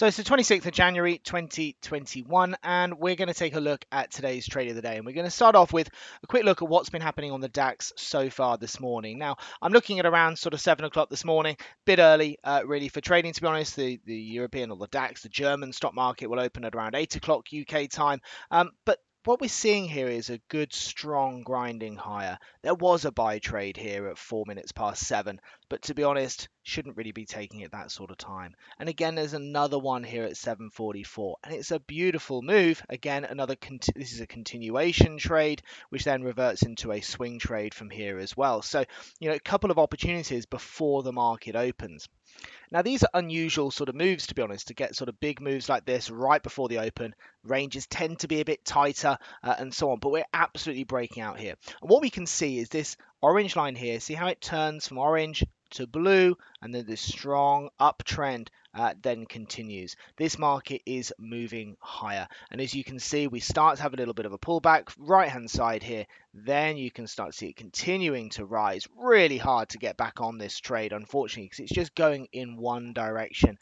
So it's the 26th of January 2021, and we're going to take a look at today's trade of the day. And we're going to start off with a quick look at what's been happening on the DAX so far this morning. Now, I'm looking at around sort of 7 o'clock this morning, bit early really for trading, to be honest. The European or the DAX, the German stock market, will open at around 8 o'clock UK time. But what we're seeing here is a good, strong grinding higher. There was a buy trade here at 4 minutes past 7, but to be honest, shouldn't really be taking it that sort of time. And again, there's another one here at 7:44, and it's a beautiful move. Again, this is a continuation trade, which then reverts into a swing trade from here as well. So, a couple of opportunities before the market opens. Now, these are unusual sort of moves, to be honest, to get sort of big moves like this right before the open. Ranges tend to be a bit tighter and so on, but we're absolutely breaking out here. And what we can see is this orange line here. See how it turns from orange to blue, and then this strong uptrend then continues. This market is moving higher, and as you can see, we start to have a little bit of a pullback right hand side here. Then you can start to see it continuing to rise. Really hard to get back on this trade, unfortunately, because it's just going in one direction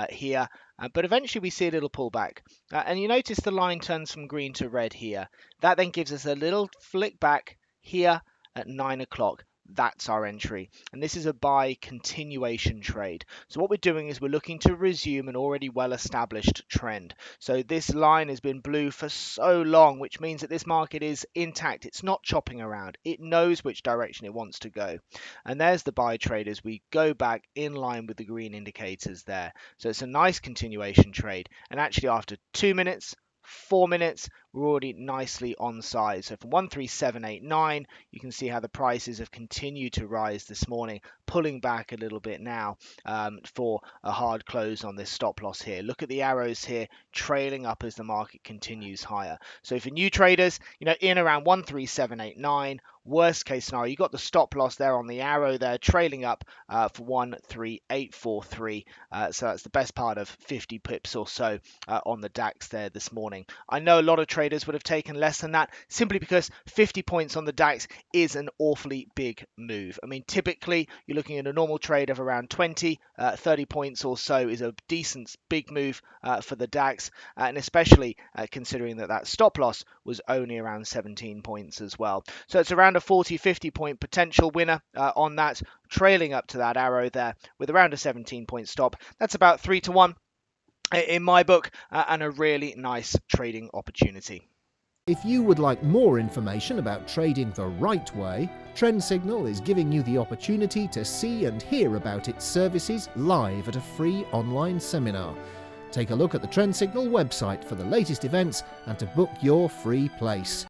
here. But eventually we see a little pullback, and you notice the line turns from green to red here. That then gives us a little flick back here at 9 o'clock. That's our entry, and this is a buy continuation trade. So what we're doing is we're looking to resume an already well-established trend. So this line has been blue for so long, which means that this market is intact. It's not chopping around. It knows which direction it wants to go. And there's the buy trade as we go back in line with the green indicators there. So it's a nice continuation trade, and actually after 2 minutes, 4 minutes, we're already nicely on side. So from 13789, you can see how the prices have continued to rise this morning, pulling back a little bit now for a hard close on this stop loss here. Look at the arrows here trailing up as the market continues higher. So for new traders, in around 13789, worst case scenario, you got the stop loss there on the arrow there trailing up for 13843. So that's the best part of 50 pips or so on the DAX there this morning. I know a lot of traders would have taken less than that, simply because 50 points on the DAX is an awfully big move. I mean, typically you're looking at a normal trade of around 20, 30 points or so is a decent big move for the DAX, and especially considering that stop loss was only around 17 points as well. So it's around a 40, 50 point potential winner on that, trailing up to that arrow there with around a 17 point stop. That's about 3 to 1 in my book, and a really nice trading opportunity. If you would like more information about trading the right way, Trend Signal is giving you the opportunity to see and hear about its services live at a free online seminar. Take a look at the Trend Signal website for the latest events and to book your free place.